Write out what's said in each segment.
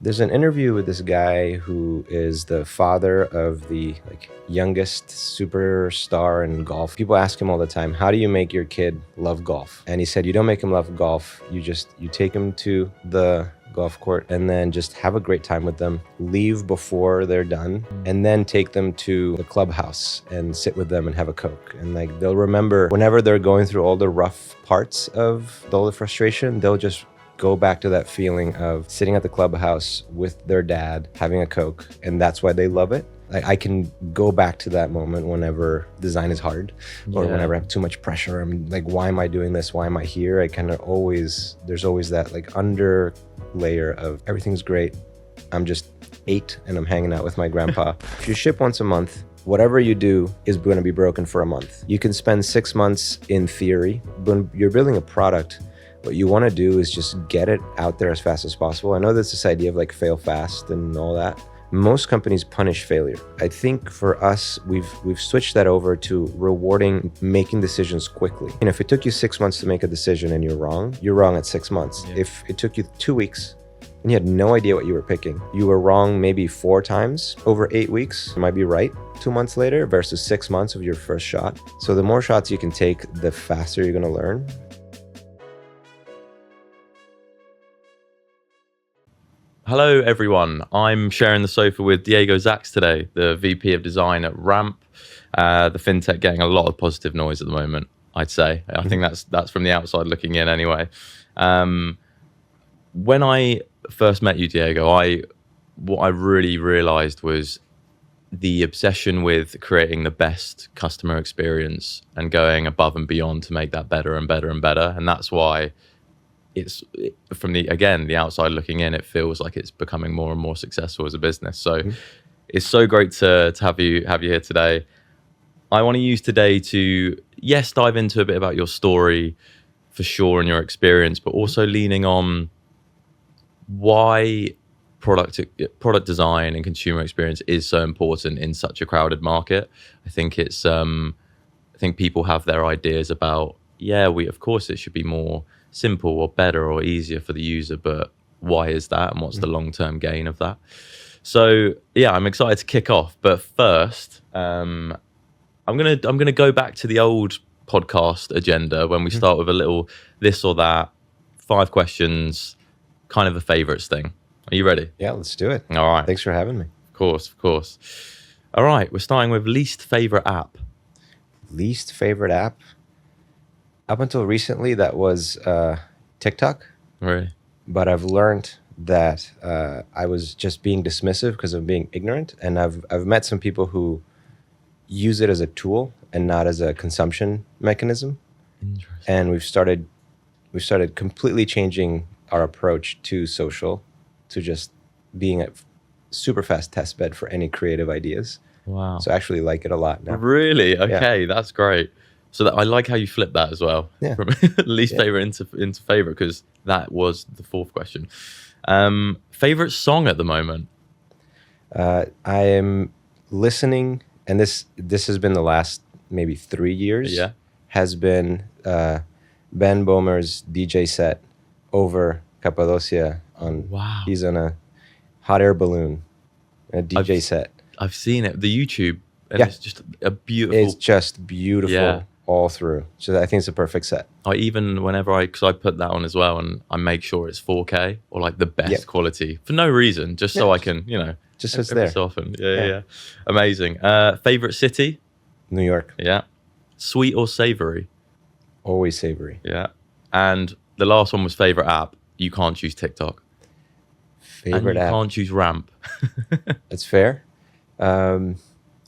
There's an interview with this guy who is the father of the youngest superstar in golf. People ask him all the time, how do you make your kid love golf? And he said, you don't make him love golf. You take him to the golf court and then just have a great time with them, leave before they're done, and then take them to the clubhouse and sit with them and have a Coke. And they'll remember whenever they're going through all the rough parts of all the frustration, they'll just go back to that feeling of sitting at the clubhouse with their dad, having a Coke, and that's why they love it. I can go back to that moment whenever design is hard or whenever I have too much pressure. I'm like, why am I doing this? Why am I here? There's always that under layer of everything's great. I'm just 8 and I'm hanging out with my grandpa. If you ship once a month, whatever you do is going to be broken for a month. You can spend 6 months in theory, but when you're building a product, what you want to do is just get it out there as fast as possible. I know there's this idea of fail fast and all that. Most companies punish failure. I think for us, we've switched that over to rewarding making decisions quickly. If it took you 6 months to make a decision and you're wrong at 6 months. Yeah. If it took you 2 weeks and you had no idea what you were picking, you were wrong maybe 4 times over 8 weeks. You might be right 2 months later versus 6 months of your first shot. So the more shots you can take, the faster you're going to learn. Hello, everyone. I'm sharing the sofa with Diego Zaks today, the VP of Design at Ramp, the fintech getting a lot of positive noise at the moment, I'd say. I think that's from the outside looking in anyway. When I first met you, Diego, what I really realized was the obsession with creating the best customer experience and going above and beyond to make that better and better and better. And that's why from the outside looking in, it feels like it's becoming more and more successful as a business. So it's so great to have you here today. I want to use today to dive into a bit about your story for sure and your experience, but also leaning on why product design and consumer experience is so important in such a crowded market. I think people have their ideas about of course it should be more simple or better or easier for the user, but why is that and what's the long-term gain of that? So I'm excited to kick off, but first I'm gonna go back to the old podcast agenda when we start with a little this or that, 5 questions, kind of a favorites thing. Are you ready? Yeah, let's do it. All right, thanks for having me. Of course. All right, we're starting with least favorite app. Least favorite app? Up until recently, that was TikTok. Really? But I've learned that I was just being dismissive because of being ignorant. And I've met some people who use it as a tool and not as a consumption mechanism. Interesting. And we've started completely changing our approach to social, to just being a super fast test bed for any creative ideas. Wow. So I actually like it a lot now. Really? Okay, that's great. So I like how you flip that as well. Yeah. From least favorite into favorite, because that was the 4th question. Favorite song at the moment? I am listening, and this has been the last maybe 3 years. Yeah. Has been Ben Bomer's DJ set over Cappadocia on. Wow. He's on a hot air balloon, a DJ set. I've seen it, the YouTube, and it's just a beautiful. It's just beautiful all through. So I think it's a perfect set. Because I put that on as well, and I make sure it's 4K or the best quality for no reason, just so I can, just so it's there. So often. Yeah. Amazing. Favorite city? New York. Yeah. Sweet or savory? Always savory. Yeah. And the last one was favorite app. You can't choose TikTok. Favorite app. You can't choose Ramp. That's fair.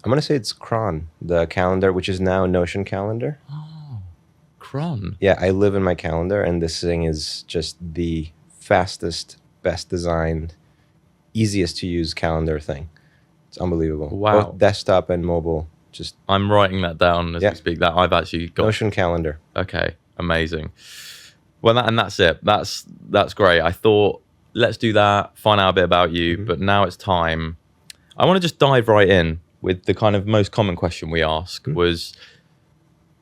I'm going to say it's Cron, the calendar, which is now Notion calendar. Oh, Cron. Yeah, I live in my calendar, and this thing is just the fastest, best designed, easiest to use calendar thing. It's unbelievable. Wow. Both desktop and mobile. I'm writing that down as we speak. That I've actually got. Notion calendar. Okay, amazing. Well, that's it. That's great. I thought, let's do that, find out a bit about you, but now it's time. I want to just dive right in with the kind of most common question we ask was,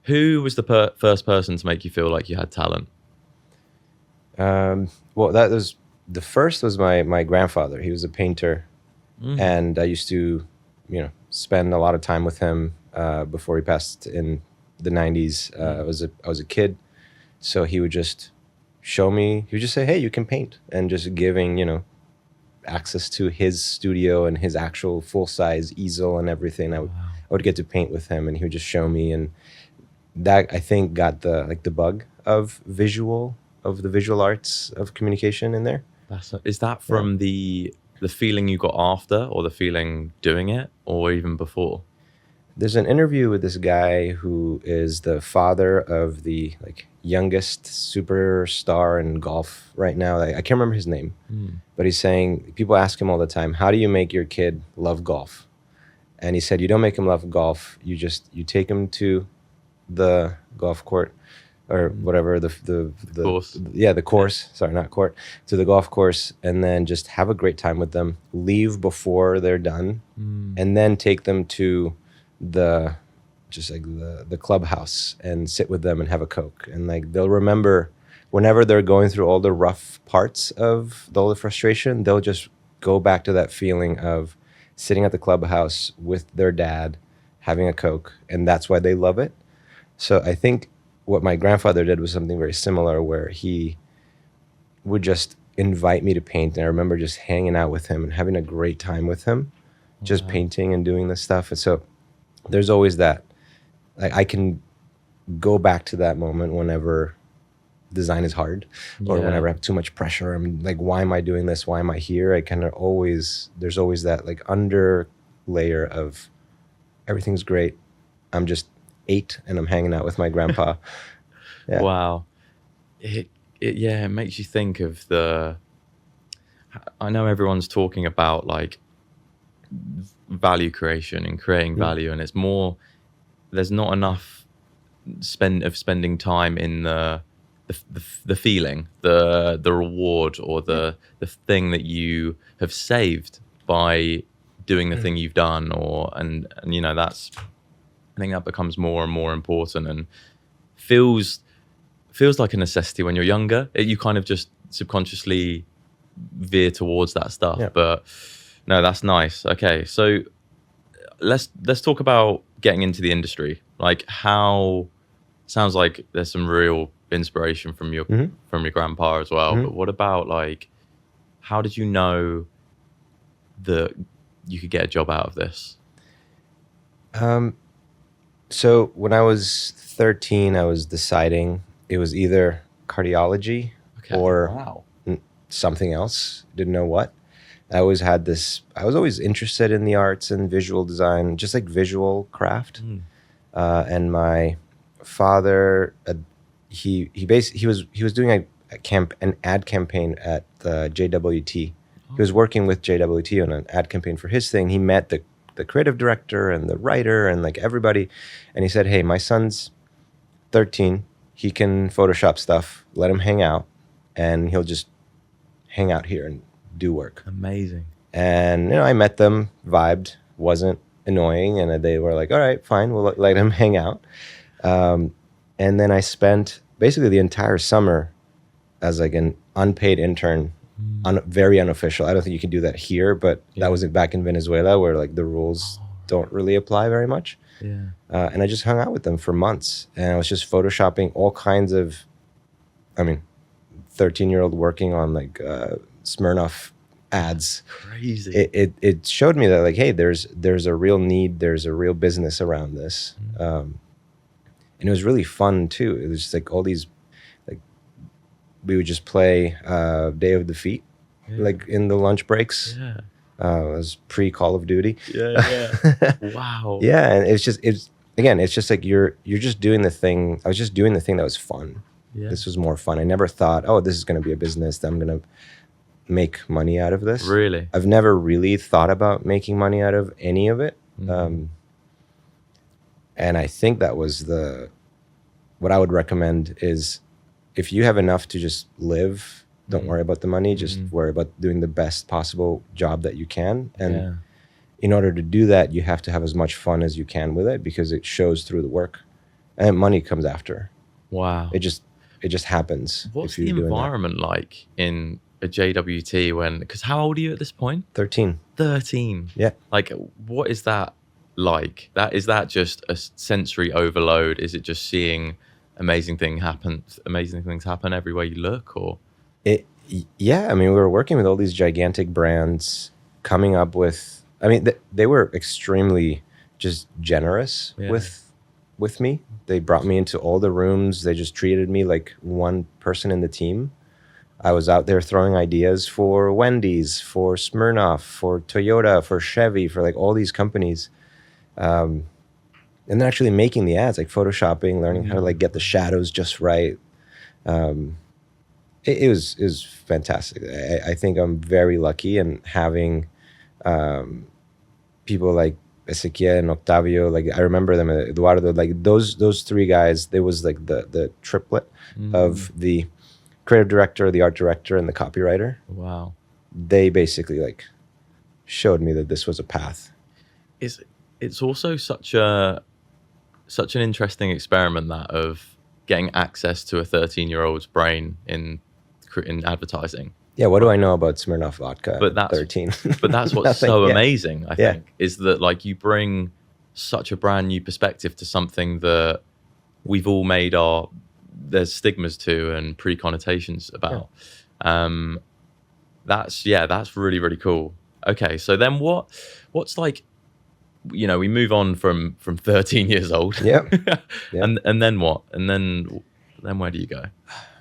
who was the first person to make you feel like you had talent? Well, that was The first was my grandfather. He was a painter, and I used to, spend a lot of time with him before he passed in the '90s. I was a kid, so he would just show me. He would just say, "Hey, you can paint," and just giving access to his studio and his actual full size easel and everything. I would get to paint with him, and he would just show me, and that I think got the bug of the visual arts of communication in there. Is that from the feeling you got after, or the feeling doing it, or even before? There's an interview with this guy who is the father of the youngest superstar in golf right now. I can't remember his name, but he's saying, people ask him all the time, how do you make your kid love golf? And he said, you don't make him love golf. You take him to the golf court or whatever, the course. Yeah, the course. Sorry, not court. To the golf course, and then just have a great time with them. Leave before they're done, and then take them to the clubhouse and sit with them and have a Coke. And they'll remember whenever they're going through all the rough parts of all the frustration, they'll just go back to that feeling of sitting at the clubhouse with their dad, having a Coke, and that's why they love it. So I think what my grandfather did was something very similar, where he would just invite me to paint. And I remember just hanging out with him and having a great time with him, just painting and doing this stuff. And so there's always that. I can go back to that moment whenever design is hard, or whenever I have too much pressure. I'm like, why am I doing this? Why am I here? There's always that under layer of everything's great. I'm just 8 and I'm hanging out with my grandpa. Yeah. Wow. It makes you think of I know everyone's talking about value creation and creating value, and it's more, there's not enough spending time in the feeling, the reward, or the thing that you have saved by doing the thing you've done, and that's, I think that becomes more and more important, and feels like a necessity when you're younger. You kind of just subconsciously veer towards that stuff. Yeah. But no, that's nice. Okay, so let's talk about getting into the industry. Sounds like there's some real inspiration from your grandpa as well. But what about how did you know that you could get a job out of this? So when I was 13, I was deciding it was either cardiology or something else. Didn't know what. I was always interested in the arts and visual design, just visual craft. And my father, he was doing an ad campaign at the JWT. He was working with JWT on an ad campaign for his thing. He met the creative director and the writer and everybody, and he said, hey, my son's 13, he can Photoshop stuff, let him hang out, and he'll just hang out here and do work. Amazing. And I met them, vibed, wasn't annoying, and they were like, all right, fine, we'll let him hang out. And then I spent basically the entire summer as an unpaid intern, very unofficial. I don't think you can do that here, but that was back in Venezuela, where the rules don't really apply very much. Yeah. And I just hung out with them for months, and I was just Photoshopping all kinds of, 13-year-old working on Smirnoff ads. Crazy. It showed me that hey, there's a real need, there's a real business around this. And it was really fun too. It was just all these, we would just play Day of Defeat, in the lunch breaks. Yeah. It was pre-Call of Duty. Yeah. Wow. Yeah, and it's just you're just doing the thing. I was just doing the thing that was fun. Yeah. This was more fun. I never thought, oh, this is going to be a business that I'm going to make money out of this. Really? I've never really thought about making money out of any of it. And I think that was what I would recommend is, if you have enough to just live, don't worry about the money, just worry about doing the best possible job that you can. And in order to do that, you have to have as much fun as you can with it, because it shows through the work, and money comes after. Wow. It just happens. What's the environment like in a JWT when, because how old are you at this point? 13. 13. Yeah. Like, what is that like? Is that just a sensory overload? Is it just seeing amazing things happen everywhere you look? Or Yeah, I mean, we were working with all these gigantic brands, coming up with, I mean, they were extremely just generous with me. They brought me into all the rooms. They just treated me like one person in the team. I was out there throwing ideas for Wendy's, for Smirnoff, for Toyota, for Chevy, for like all these companies. And then actually making the ads, like photoshopping, learning how to like get the shadows just right. It was fantastic. I think I'm very lucky, and having people like Ezequiel and Octavio, like I remember them, Eduardo, like those three guys. There was like the triplet of the creative director, the art director, and the copywriter. Wow. They basically like showed me that this was a path. It's also such an interesting experiment, that of getting access to a 13-year-old's brain in advertising. Yeah, what do I know about Smirnoff vodka? But that's 13. But that's what's Nothing, so amazing, I think, Yeah. is that like you bring such a brand new perspective to something that we've all made there's stigmas to and pre-connotations about. That's really, really cool. Okay, so then what's like, we move on from 13 years old. Yep. And then what? And then where do you go?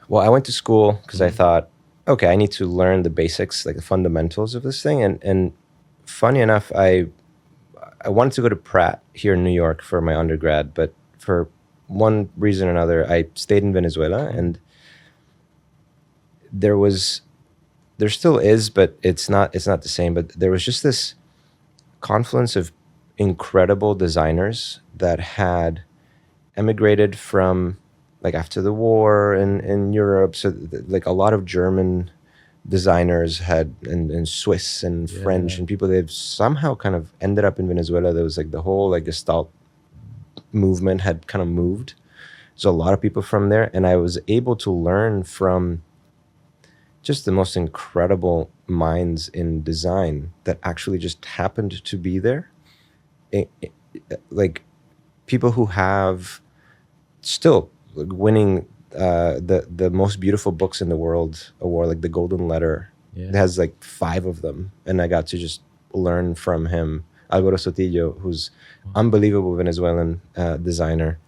Well, I went to school because I thought, okay, I need to learn the basics, like the fundamentals of this thing. And funny enough, I wanted to go to Pratt here in New York for my undergrad, but for one reason or another, I stayed in Venezuela, and there still is, but it's not the same. But there was just this confluence of incredible designers that had emigrated from like after the war in Europe. So like a lot of German designers had, and Swiss and French and people, they've somehow kind of ended up in Venezuela. There was like the whole like Gestalt movement had kind of moved. So a lot of people from there, and I was able to learn from just the most incredible minds in design that actually just happened to be there. Like people who have still winning the most beautiful books in the world award, like the Golden Letter. It has like 5 of them, and I got to just learn from him. Alvaro Sotillo, who's unbelievable Venezuelan designer.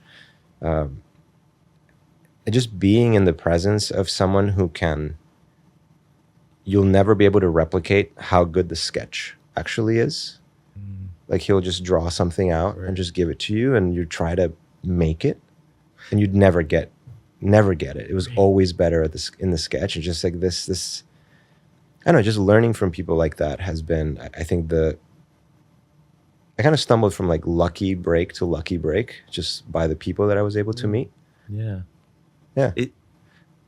And just being in the presence of someone who you'll never be able to replicate how good the sketch actually is. Like he'll just draw something out and just give it to you, and you try to make it, and you'd never get it. It was always better in the sketch. And just like this, I don't know, just learning from people like that has been, I think I kind of stumbled from like lucky break to lucky break just by the people that I was able to meet. Yeah.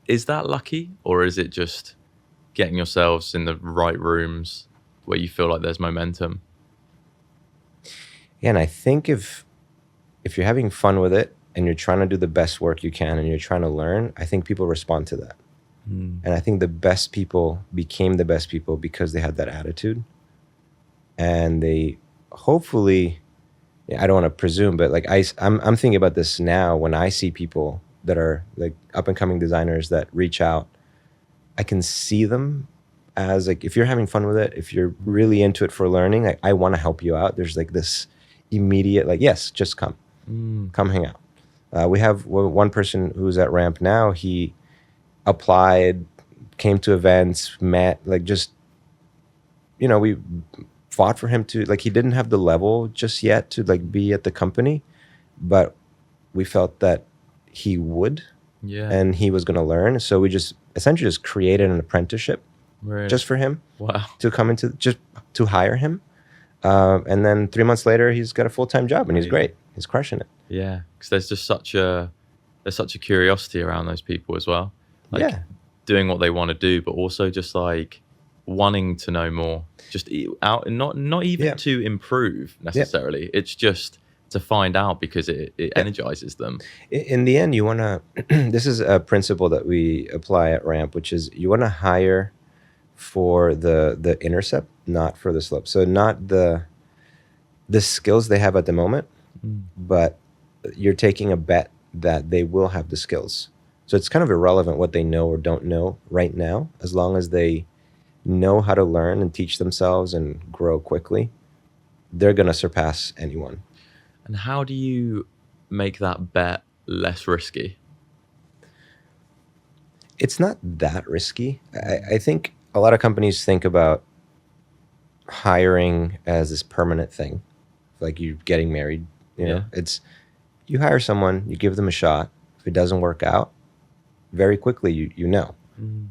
Is that lucky, or is it just getting yourselves in the right rooms where you feel like there's momentum? Yeah, and I think if you're having fun with it and you're trying to do the best work you can and you're trying to learn, I think people respond to that. And I think the best people became the best people because they had that attitude. And they hopefully, I don't want to presume, but like I'm thinking about this now when I see people that are like up and coming designers that reach out. I can see them as like, if you're having fun with it, if you're really into it for learning, like, I want to help you out. There's like this immediate, like, yes, just come hang out. We have one person who's at Ramp now. He applied, came to events, met, like just, we fought for him to, like, he didn't have the level just yet to like be at the company, but we felt that he would, and he was going to learn. So we just essentially just created an apprenticeship just for him. Wow. To come into, just to hire him. And then 3 months later, he's got a full-time job and he's great. He's crushing it. Yeah. Because there's just such a curiosity around those people as well. Like doing what they want to do, but also just like wanting to know more, just out, and not even to improve necessarily. It's just to find out because it energizes them. In the end, you want to, this is a principle that we apply at Ramp, which is you want to hire for the intercept, not for the slope. So not the skills they have at the moment, but you're taking a bet that they will have the skills. So it's kind of irrelevant what they know or don't know right now, as long as they know how to learn and teach themselves and grow quickly, they're going to surpass anyone. And how do you make that bet less risky? It's not that risky. I think a lot of companies think about hiring as this permanent thing, like you getting married. You know, it's you hire someone, you give them a shot. If it doesn't work out, very quickly you know.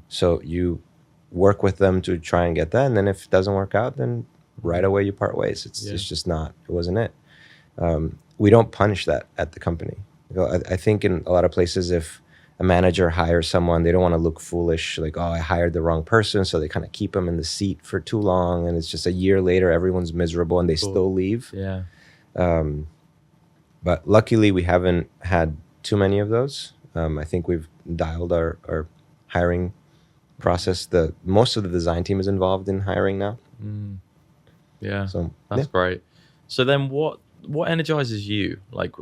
So you work with them to try and get that, and then if it doesn't work out, then right away you part ways. It's just not. It wasn't it. We don't punish that at the company. I think in a lot of places, if a manager hires someone, they don't want to look foolish, like, oh, I hired the wrong person, so they kind of keep them in the seat for too long, and it's just a year later, everyone's miserable, and they still leave. Yeah. But luckily, we haven't had too many of those. I think we've dialed our hiring process. Most of the design team is involved in hiring now. Yeah, so that's great. So then what energizes you, like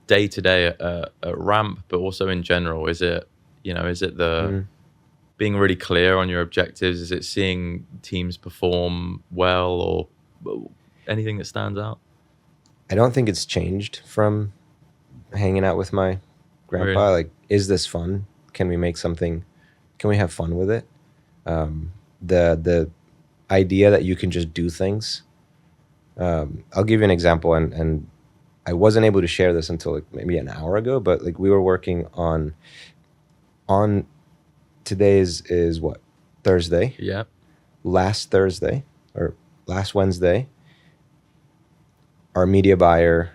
day to day at Ramp, but also in general? Is it the being really clear on your objectives? Is it seeing teams perform well, or anything that stands out? I don't think it's changed from hanging out with my grandpa. Really? Like, is this fun? Can we make something? Can we have fun with it? The idea that you can just do things. I'll give you an example, and I wasn't able to share this until like maybe an hour ago, but like we were working on today is what? Thursday. Yeah. Last Thursday or last Wednesday, our media buyer,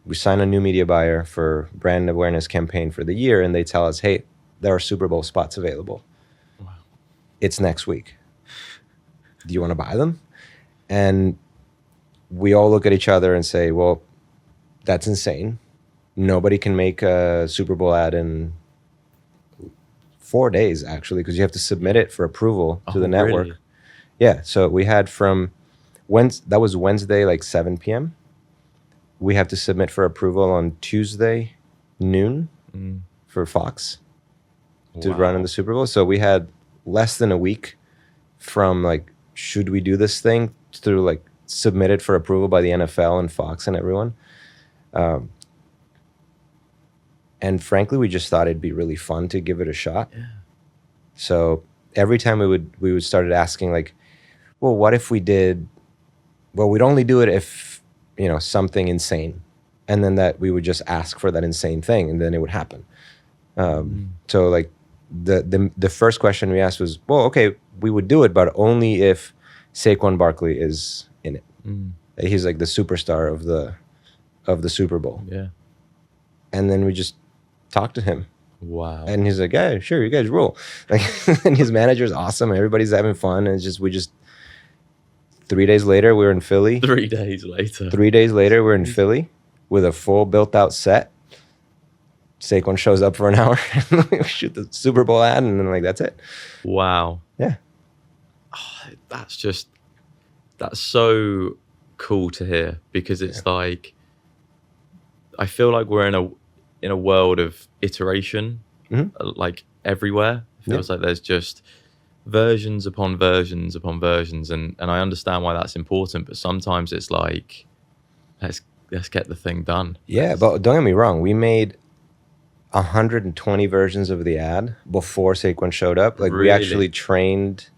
we sign a new media buyer for brand awareness campaign for the year, and they tell us, hey, there are Super Bowl spots available. Wow. It's next week. Do you want to buy them? And we all look at each other and say, well, that's insane. Nobody can make a Super Bowl ad in 4 days, actually, because you have to submit it for approval to the network. Really? Yeah, so we had from that was Wednesday, like 7 p.m. We have to submit for approval on Tuesday noon for Fox to run in the Super Bowl. So we had less than a week from like, should we do this thing, through like submit it for approval by the NFL and Fox and everyone. And frankly, we just thought it'd be really fun to give it a shot. Yeah. So every time we would started asking like, well, what if we did? Well, we'd only do it if, something insane, and then that we would just ask for that insane thing, and then it would happen. So like the first question we asked was, well, okay, we would do it, but only if Saquon Barkley is in it. He's like the superstar of the Super Bowl. Yeah. And then we just talked to him. Wow. And he's like, yeah, sure, you guys rule. Like, and his manager's awesome. Everybody's having fun. And we just 3 days later, we were in Philly. 3 days later. 3 days later, we're in Philly with a full built-out set. Saquon shows up for an hour, and we shoot the Super Bowl ad, and then like that's it. Wow. Yeah. Oh, that's so cool to hear, because it's like, I feel like we're in a world of iteration, like everywhere. It feels like there's just versions upon versions upon versions, and I understand why that's important, but sometimes it's like, let's get the thing done. Yeah, but don't get me wrong, we made 120 versions of the ad before Saquon showed up. Like, Really? we actually trained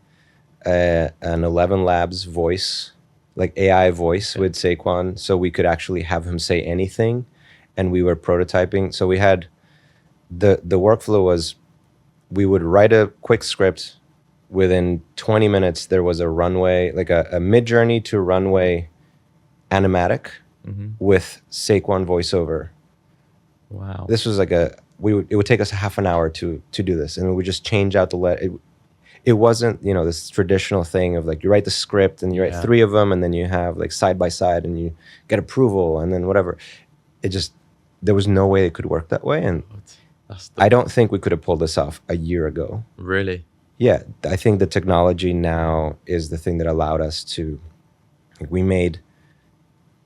an 11 Labs voice, like AI voice with Saquon, so we could actually have him say anything, and we were prototyping. So we had the workflow was, we would write a quick script. Within 20 minutes, there was a runway, like a mid-journey to runway animatic with Saquon voiceover. Wow. This was like it would take us half an hour to do this, and we would just change out the letter. It wasn't, this traditional thing of like, you write the script and you write 3 of them, and then you have like side by side and you get approval and then whatever. There was no way it could work that way. And I don't think we could have pulled this off a year ago. Really? Yeah, I think the technology now is the thing that allowed us to. We made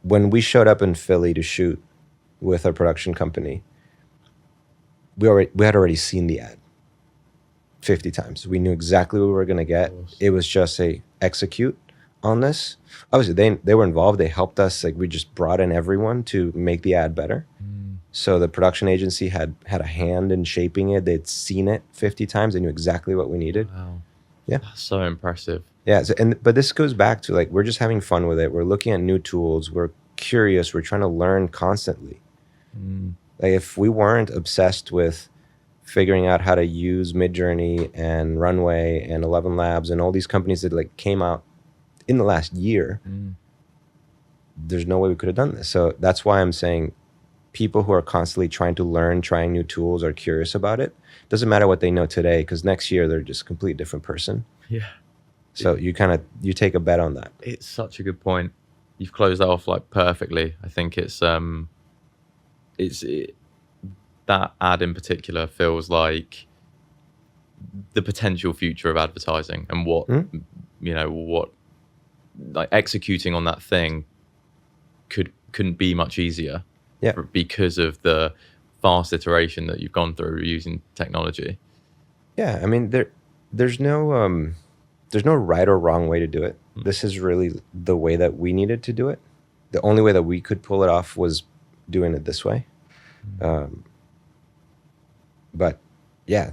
when we showed up in Philly to shoot with our production company. We had already seen the ad 50 times. We knew exactly what we were going to get. It was just a execute on this. Obviously, they were involved. They helped us. Like, we just brought in everyone to make the ad better. So the production agency had a hand in shaping it. They'd seen it 50 times. They knew exactly what we needed. Wow. Yeah. That's so impressive. Yeah. But this goes back to, like, we're just having fun with it. We're looking at new tools. We're curious. We're trying to learn constantly. Like, if we weren't obsessed with figuring out how to use Midjourney and Runway and 11 Labs and all these companies that, like, came out in the last year, there's no way we could have done this. So that's why I'm saying people who are constantly trying to learn, trying new tools, are curious about it. Doesn't matter what they know today, because next year they're just a completely different person. Yeah. So you take a bet on that. It's such a good point. You've closed that off like perfectly. I think that ad in particular feels like the potential future of advertising, and what like executing on that thing couldn't be much easier. Yeah. Because of the fast iteration that you've gone through using technology. Yeah, I mean, there's no right or wrong way to do it. This is really the way that we needed to do it. The only way that we could pull it off was doing it this way. But yeah,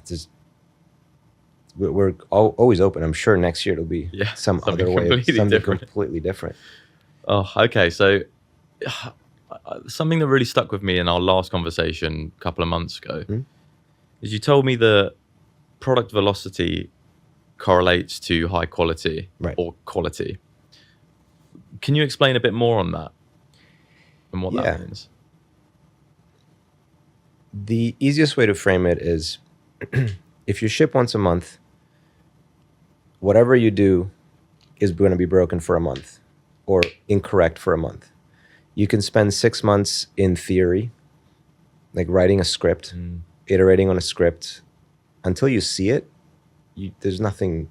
we're always open. I'm sure next year it'll be some other way, something completely different. Oh, okay. So something that really stuck with me in our last conversation a couple of months ago is you told me that product velocity correlates to high quality or quality. Can you explain a bit more on that and what that means? The easiest way to frame it is if you ship once a month, whatever you do is going to be broken for a month or incorrect for a month. You can spend 6 months in theory, like writing a script, iterating on a script. Until you see it, there's nothing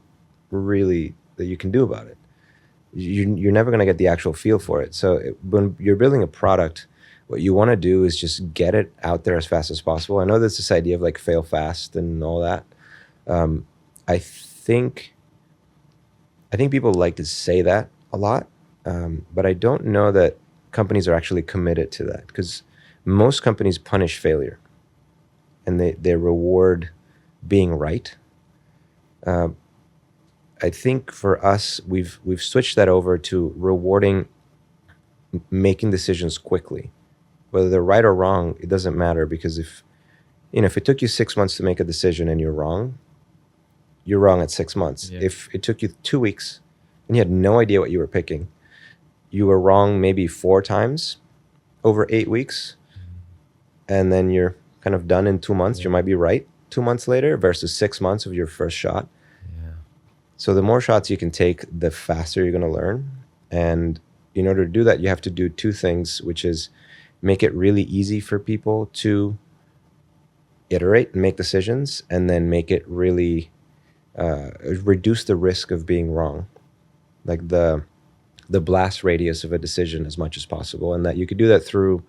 really that you can do about it. You're never going to get the actual feel for it. So when you're building a product, what you want to do is just get it out there as fast as possible. I know there's this idea of like fail fast and all that. I think people like to say that a lot, but I don't know that companies are actually committed to that, because most companies punish failure and they reward being right. I think for us, we've switched that over to rewarding making decisions quickly. Whether they're right or wrong, it doesn't matter, because if it took you 6 months to make a decision and you're wrong at 6 months. Yeah. If it took you 2 weeks and you had no idea what you were picking, you were wrong maybe 4 times over 8 weeks, and then you're kind of done in 2 months. Yeah. You might be right 2 months later versus 6 months of your first shot. Yeah. So the more shots you can take, the faster you're going to learn. And in order to do that, you have to do 2 things, which is make it really easy for people to iterate and make decisions, and then make it really reduce the risk of being wrong, like the blast radius of a decision as much as possible. And that you could do that through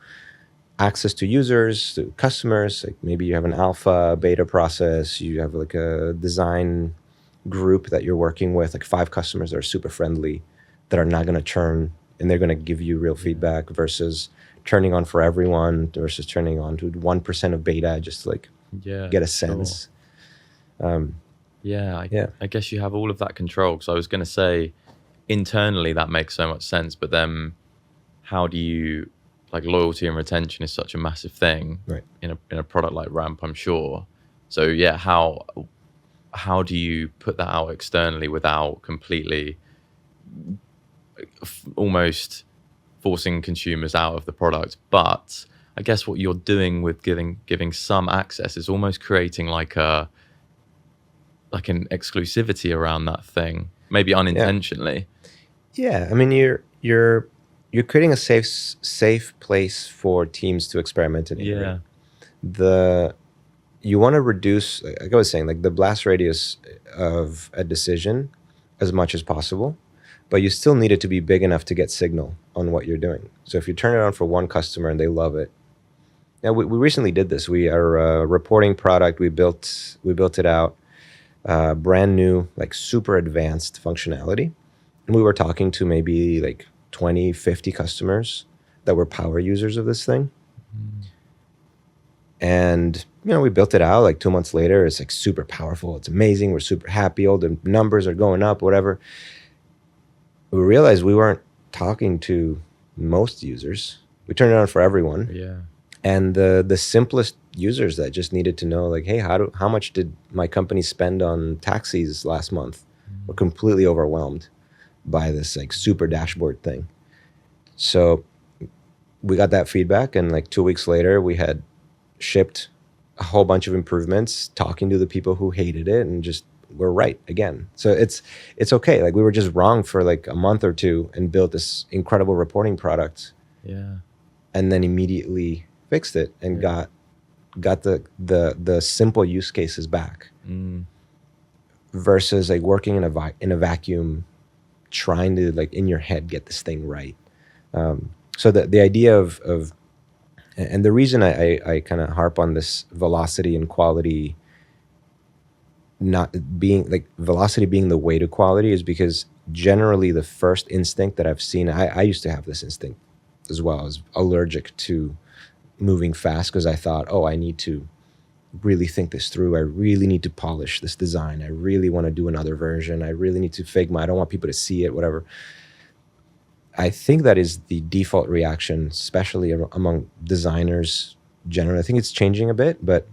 access to users, to customers. Like maybe you have an alpha, beta process, you have like a design group that you're working with, like 5 customers that are super friendly, that are not going to churn, and they're going to give you real feedback, versus turning on for everyone, versus turning on to 1% of beta just to like get a sense. Sure. I guess you have all of that control. Because I was going to say, internally that makes so much sense, but then how do you, like, loyalty and retention is such a massive thing in a product like Ramp, I'm sure. So yeah, how do you put that out externally without completely almost forcing consumers out of the product? But I guess what you're doing with giving some access is almost creating like an exclusivity around that thing, maybe unintentionally. Yeah, I mean, you're creating a safe place for teams to experiment and iterate. you want to reduce, like I was saying, like the blast radius of a decision as much as possible, but you still need it to be big enough to get signal on what you're doing. So if you turn it on for one customer and they love it. Now we recently did this. Our reporting product, we built it out, brand new, like super advanced functionality. And we were talking to maybe like 20, 50 customers that were power users of this thing. And, we built it out like 2 months later. It's like super powerful. It's amazing. We're super happy. All the numbers are going up, whatever. We realized we weren't talking to most users. We turned it on for everyone. Yeah. And the simplest users that just needed to know, like, hey, how much did my company spend on taxis last month? Were completely overwhelmed by this like super dashboard thing. So we got that feedback, and like 2 weeks later, we had shipped a whole bunch of improvements, talking to the people who hated it, and just we're right again. So it's okay. Like we were just wrong for like a month or two and built this incredible reporting product. Yeah. And then immediately fixed it and got the simple use cases back. Versus like working in a vacuum, trying to like in your head get this thing right. So the idea of and the reason I kind of harp on this velocity and quality not being like velocity being the way to quality is because generally the first instinct that I've seen, I used to have this instinct as well. I was allergic to moving fast because I thought, oh, I need to really think this through. I really need to polish this design. I really want to do another version. I really need to Figma. I don't want people to see it, whatever. I think that is the default reaction, especially among designers generally. I think it's changing a bit, but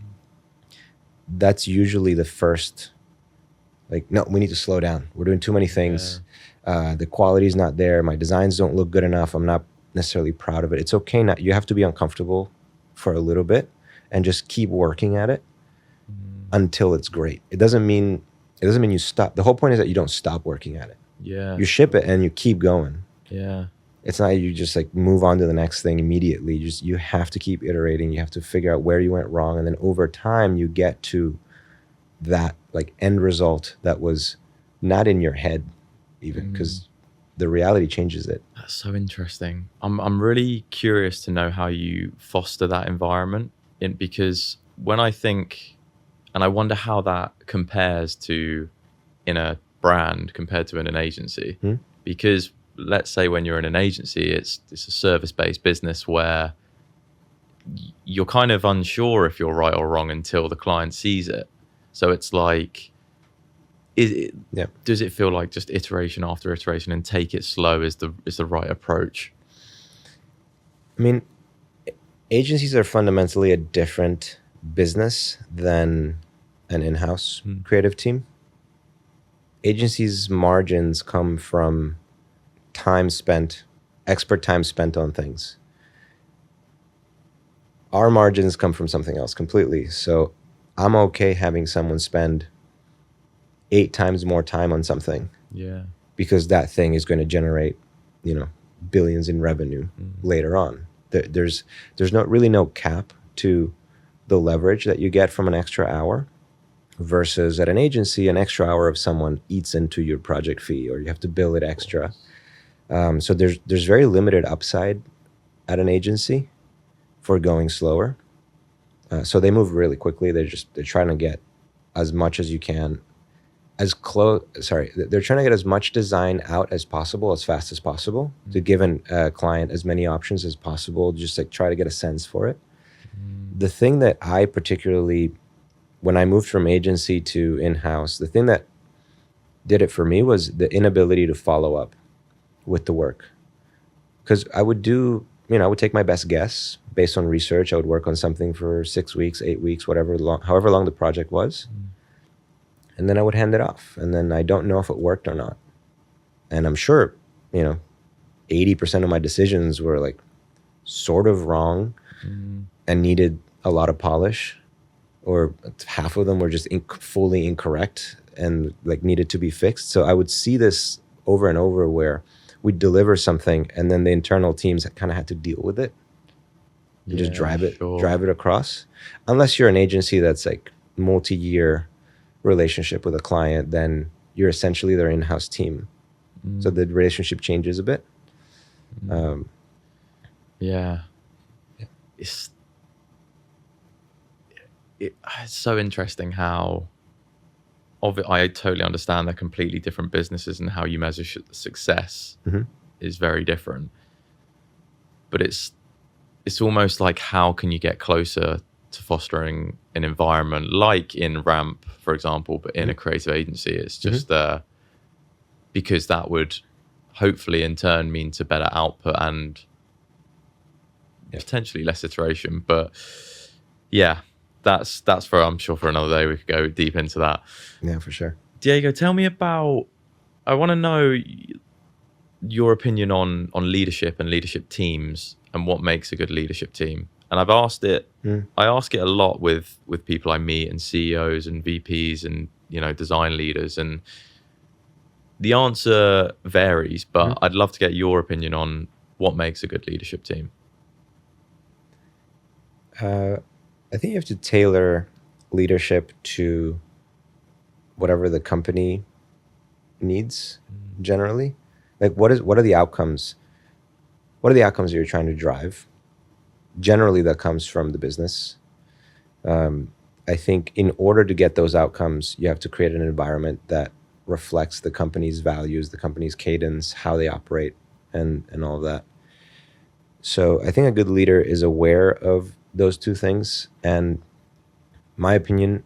that's usually the first, like, no, we need to slow down. We're doing too many things. The quality is not there. My designs don't look good enough. I'm not necessarily proud of it. It's okay. You have to be uncomfortable for a little bit and just keep working at it until it's great. It doesn't mean you stop. The whole point is that you don't stop working at it. Yeah. You ship it and you keep going. Yeah. It's not you just like move on to the next thing immediately. You have to keep iterating. You have to figure out where you went wrong, and then over time you get to that like end result that was not in your head, even because the reality changes it. That's so interesting. I'm really curious to know how you foster that environment, because when I think, and I wonder how that compares to in a brand compared to in an agency, because let's say when you're in an agency, it's a service-based business where you're kind of unsure if you're right or wrong until the client sees it. So it's like, does it feel like just iteration after iteration and take it slow is the right approach? I mean, agencies are fundamentally a different business than an in-house creative team. Agencies' margins come from expert time spent on things. Our margins come from something else completely. So I'm okay having someone spend 8 times more time on something. Yeah. Because that thing is going to generate, billions in revenue later on. There's no cap to the leverage that you get from an extra hour, versus at an agency, an extra hour of someone eats into your project fee, or you have to bill it extra. So there's very limited upside at an agency for going slower. So they move really quickly. They're trying to get as much as you can, they're trying to get as much design out as possible, as fast as possible, to give a client as many options as possible, just like try to get a sense for it. The thing that I particularly, when I moved from agency to in-house, the thing that did it for me was the inability to follow up with the work. Because I would take my best guess based on research. I would work on something for 6 weeks, 8 weeks, however long the project was. And then I would hand it off. And then I don't know if it worked or not. And I'm sure, 80% of my decisions were like sort of wrong and needed a lot of polish, or half of them were just fully incorrect and like needed to be fixed. So I would see this over and over where we'd deliver something and then the internal teams kind of had to deal with it. and just Yeah, sure. drive it across. Unless you're an agency that's like multi-year relationship with a client, then you're essentially their in-house team. So the relationship changes a bit. Yeah. It's so interesting how I totally understand they're completely different businesses, and how you measure success is very different. But it's almost like, how can you get closer to fostering an environment like in Ramp, for example, but in a creative agency? It's just because that would hopefully in turn mean to better output and potentially less iteration. But yeah, that's for, I'm sure for another day we could go deep into that. Yeah, for sure. Diego, tell me about, I want to know your opinion on leadership and leadership teams, and what makes a good leadership team. And I've asked it, I ask it a lot with people I meet, and CEOs and VPs and, design leaders, and the answer varies, but I'd love to get your opinion on what makes a good leadership team. I think you have to tailor leadership to whatever the company needs generally. Like what are the outcomes? What are the outcomes you're trying to drive? Generally, that comes from the business. I think in order to get those outcomes, you have to create an environment that reflects the company's values, the company's cadence, how they operate, and all of that. So I think a good leader is aware of those two things, and my opinion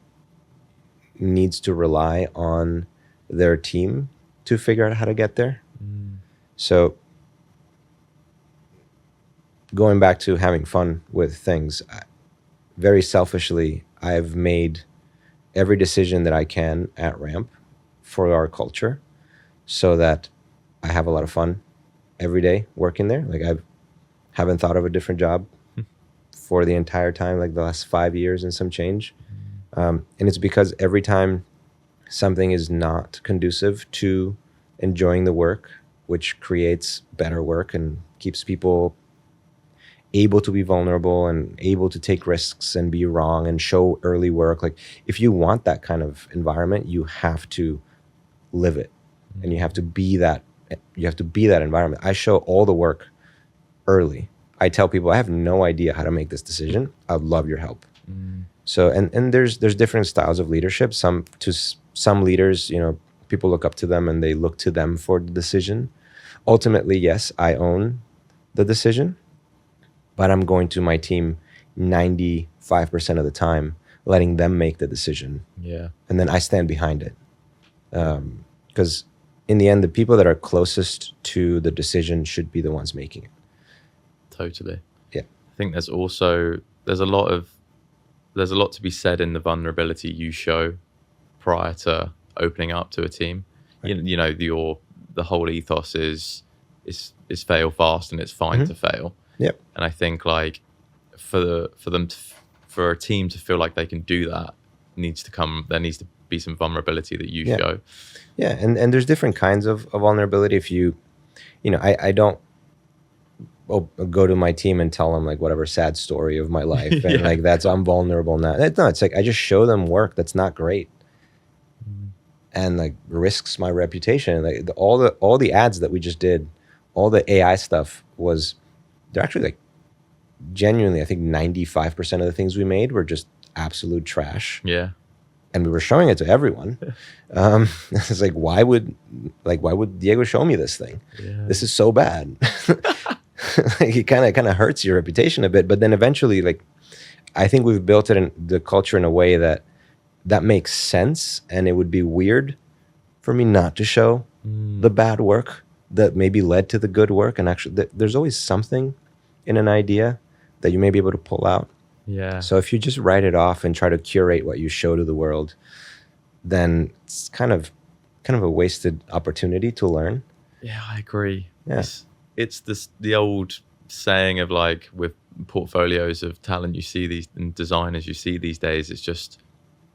needs to rely on their team to figure out how to get there. So going back to having fun with things, very selfishly, I've made every decision that I can at Ramp for our culture so that I have a lot of fun every day working there. Like I haven't thought of a different job for the entire time, like the last 5 years and some change. And it's because every time something is not conducive to enjoying the work, which creates better work and keeps people able to be vulnerable and able to take risks and be wrong and show early work. Like if you want that kind of environment, you have to live it, and you have to be that environment. I show all the work early. I tell people I have no idea how to make this decision. I'd love your help. So and there's different styles of leadership. Some leaders, people look up to them and they look to them for the decision. Ultimately, yes, I own the decision, but I'm going to my team 95% of the time, letting them make the decision. Yeah. And then I stand behind it. Because in the end, the people that are closest to the decision should be the ones making it. Totally. Yeah. I think there's a lot to be said in the vulnerability you show prior to opening up to a team. Right. The whole ethos is fail fast, and it's fine to fail. Yep. And I think like for a team to feel like they can do that, there needs to be some vulnerability that you show. Yeah, and there's different kinds of vulnerability. If I don't go to my team and tell them like whatever sad story of my life and like I'm vulnerable now. No, it's like I just show them work that's not great and like risks my reputation. Like all the ads that we just did, all the AI stuff they're actually like genuinely, I think 95% of the things we made were just absolute trash. Yeah. And we were showing it to everyone. It's like, why would Diego show me this thing? Yeah. This is so bad. It kind of hurts your reputation a bit. But then eventually, like, I think we've built it in the culture in a way that makes sense. And it would be weird for me not to show the bad work that maybe led to the good work. And actually, there's always something in an idea that you may be able to pull out. Yeah. So if you just write it off and try to curate what you show to the world, then it's kind of a wasted opportunity to learn. Yeah, I agree. Yeah. It's the old saying of like with portfolios of talent you see these and designers you see these days, it's just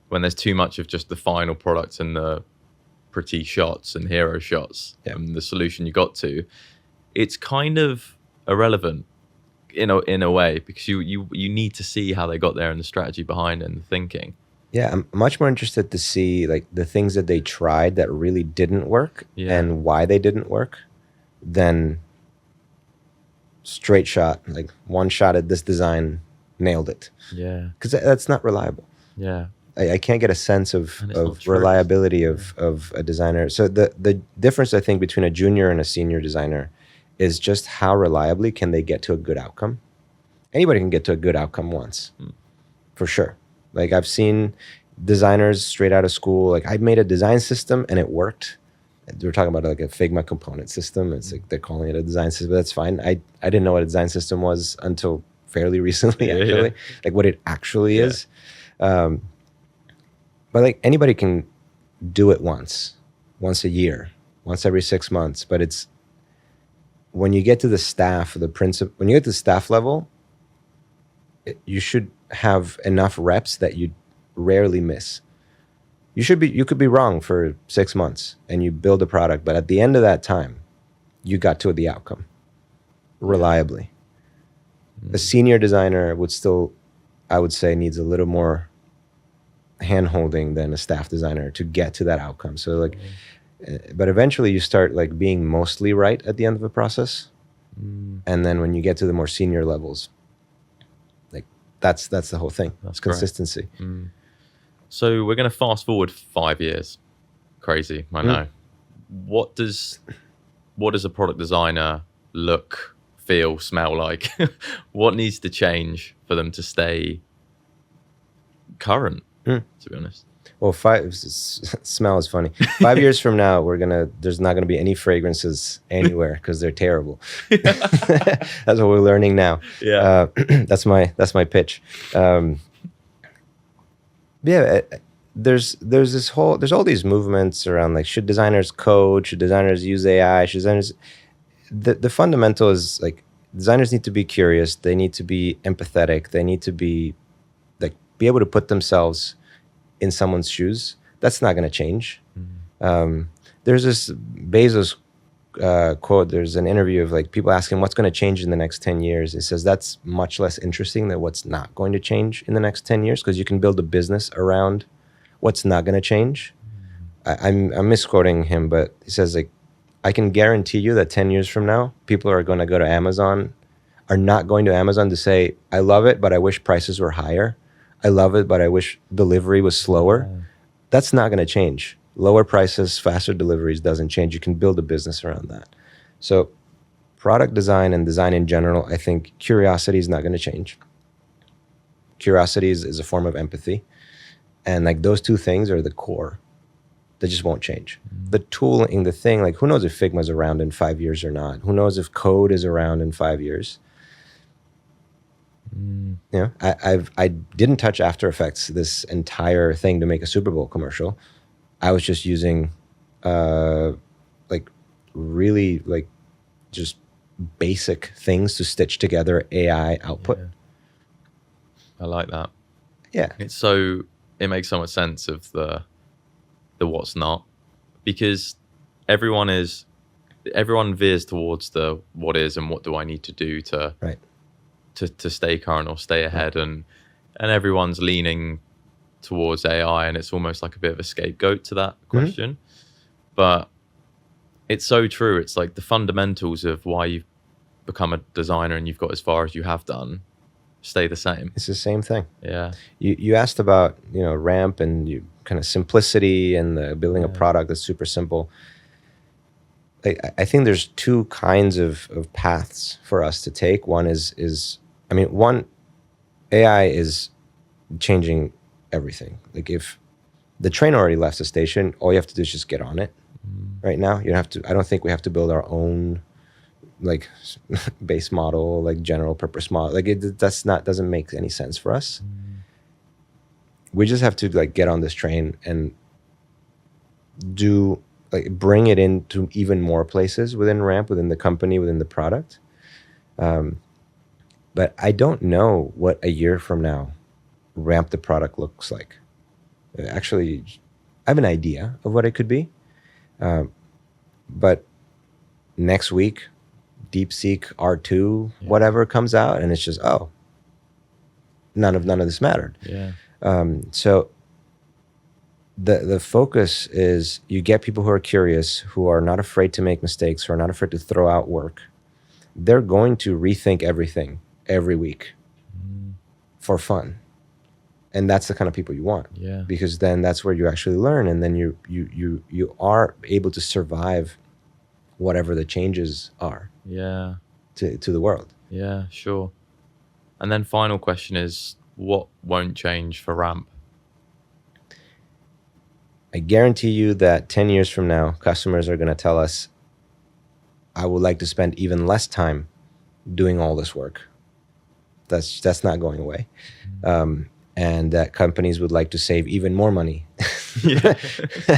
when there's too much of just the final product and the pretty shots and hero shots and the solution you got to, it's kind of irrelevant in a way, because you need to see how they got there and the strategy behind it and the thinking. Yeah, I'm much more interested to see like the things that they tried that really didn't work and why they didn't work than straight shot, like one shot at this design, nailed it. Yeah. Because that's not reliable. Yeah. I can't get a sense of reliability of a designer. So the difference, I think, between a junior and a senior designer is just how reliably can they get to a good outcome. Anybody can get to a good outcome once, for sure. Like I've seen designers straight out of school, like I made a design system and it worked. We're talking about like a Figma component system. It's like they're calling it a design system, but that's fine. I didn't know what a design system was until fairly recently, actually, like what it actually is. But like anybody can do it once a year, once every 6 months. But it's when you get to the staff, when you get to the staff level, you should have enough reps that you rarely miss. You could be wrong for 6 months and you build a product, but at the end of that time, you got to the outcome reliably. A senior designer would still, I would say, needs a little more hand-holding than a staff designer to get to that outcome. So like, but eventually you start like being mostly right at the end of the process. And then when you get to the more senior levels, like that's the whole thing. That's consistency. So we're going to fast forward 5 years. Crazy, I know. What does a product designer look, feel, smell like? What needs to change for them to stay current, to be honest? Well, smell is funny. 5 years from now, there's not gonna be any fragrances anywhere because they're terrible. That's what we're learning now. Yeah, that's my pitch. There's all these movements around like, should designers code? Should designers use AI? Should designers? The fundamental is like designers need to be curious. They need to be empathetic. They need to be able to put themselves in someone's shoes. That's not going to change. There's this Bezos quote. There's an interview of like people asking what's going to change in the next 10 years. It says that's much less interesting than what's not going to change in the next 10 years because you can build a business around what's not going to change. I'm misquoting him, but he says like, I can guarantee you that 10 years from now, people are going to go to Amazon, are not going to Amazon to say, I love it, but I wish prices were higher. I love it, but I wish delivery was slower. That's not going to change. Lower prices, faster deliveries doesn't change. You can build a business around that. So product design and design in general, I think curiosity is not going to change. Curiosity is a form of empathy. And like those two things are the core. They just won't change. The tooling, the thing, like who knows if Figma's around in 5 years or not? Who knows if code is around in 5 years? You know, I didn't touch After Effects this entire thing to make a Super Bowl commercial. I was just using really just basic things to stitch together AI output. I like that. Yeah. It makes so much sense of the what's not, because everyone veers towards the what is and what do I need to do to stay current or stay ahead, and everyone's leaning towards AI, and it's almost like a bit of a scapegoat to that question. But it's so true. It's like the fundamentals of why you've become a designer and you've got as far as you have done stay the same. It's the same thing. Yeah. You asked about, ramp and you kind of simplicity and the building a product that's super simple. I think there's two kinds of paths for us to take. One one, AI is changing everything. Like if the train already left the station, all you have to do is just get on it. Right now, I don't think we have to build our own like base model, like general purpose model. Like doesn't make any sense for us. We just have to like get on this train and bring it into even more places within Ramp, within the company, within the product. But I don't know what a year from now Ramp the product looks like. Actually, I have an idea of what it could be. But next week, DeepSeek R2 whatever comes out, and it's just, oh, none of this mattered. Yeah. So the focus is you get people who are curious, who are not afraid to make mistakes, who are not afraid to throw out work. They're going to rethink everything every week for fun. And that's the kind of people you want. Yeah. Because then that's where you actually learn, and then you are able to survive whatever the changes are Yeah. to the world. Yeah, sure. And then final question is, what won't change for Ramp? I guarantee you that 10 years from now, customers are going to tell us, I would like to spend even less time doing all this work. That's not going away. And that companies would like to save even more money. Yeah.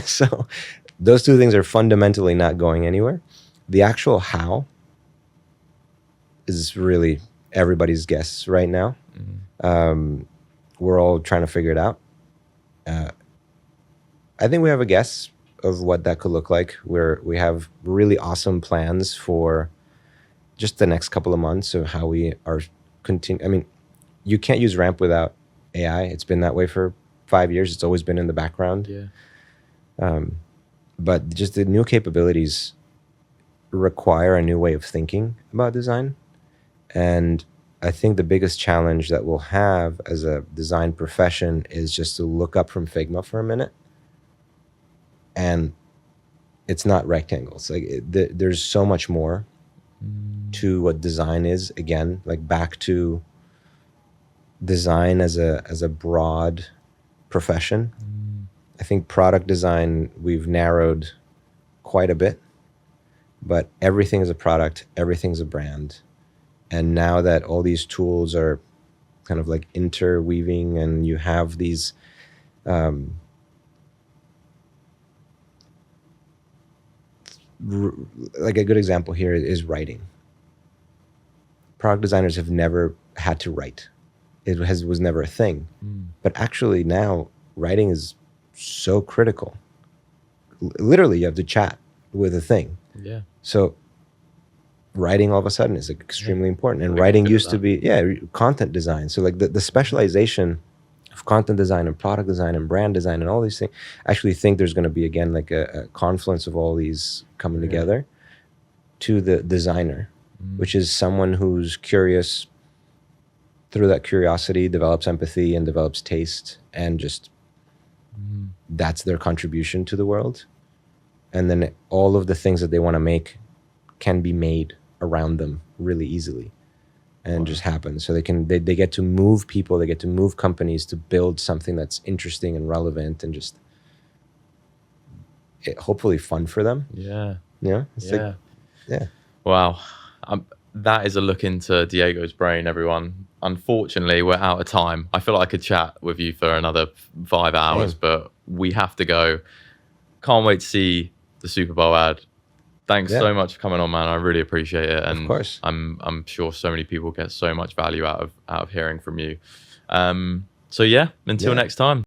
So those two things are fundamentally not going anywhere. The actual how is really everybody's guess right now. We're all trying to figure it out. I think we have a guess of what that could look like, where we have really awesome plans for just the next couple of months of how we are I mean, you can't use Ramp without AI. It's been that way for 5 years. It's always been in the background. Yeah. But just the new capabilities require a new way of thinking about design. And I think the biggest challenge that we'll have as a design profession is just to look up from Figma for a minute. And it's not rectangles. Like there's so much more to what design is. Again, like back to design as a broad profession. I think product design, we've narrowed quite a bit, but everything is a product, everything's a brand. And now that all these tools are kind of like interweaving, and you have these like a good example here is writing. Product designers have never had to write. It was never a thing. But actually now writing is so critical. Literally, you have to chat with a thing. Yeah. So writing all of a sudden is extremely important. And writing used to be, content design. So like the specialization of content design and product design and brand design and all these things, I actually think there's going to be, again, like a confluence of all these coming together to the designer, which is someone who's curious, through that curiosity develops empathy and develops taste, and just that's their contribution to the world. And then all of the things that they want to make can be made around them really easily and just happen. So they get to move people, they get to move companies to build something that's interesting and relevant and just hopefully fun for them. Yeah. Yeah. Like, yeah. Wow. That is a look into Diego's brain, everyone. Unfortunately, we're out of time. I feel like I could chat with you for another 5 hours, but we have to go. Can't wait to see the Super Bowl ad. Thanks so much for coming on, man. I really appreciate it. And of course. I'm sure so many people get so much value out of hearing from you. So yeah, until next time.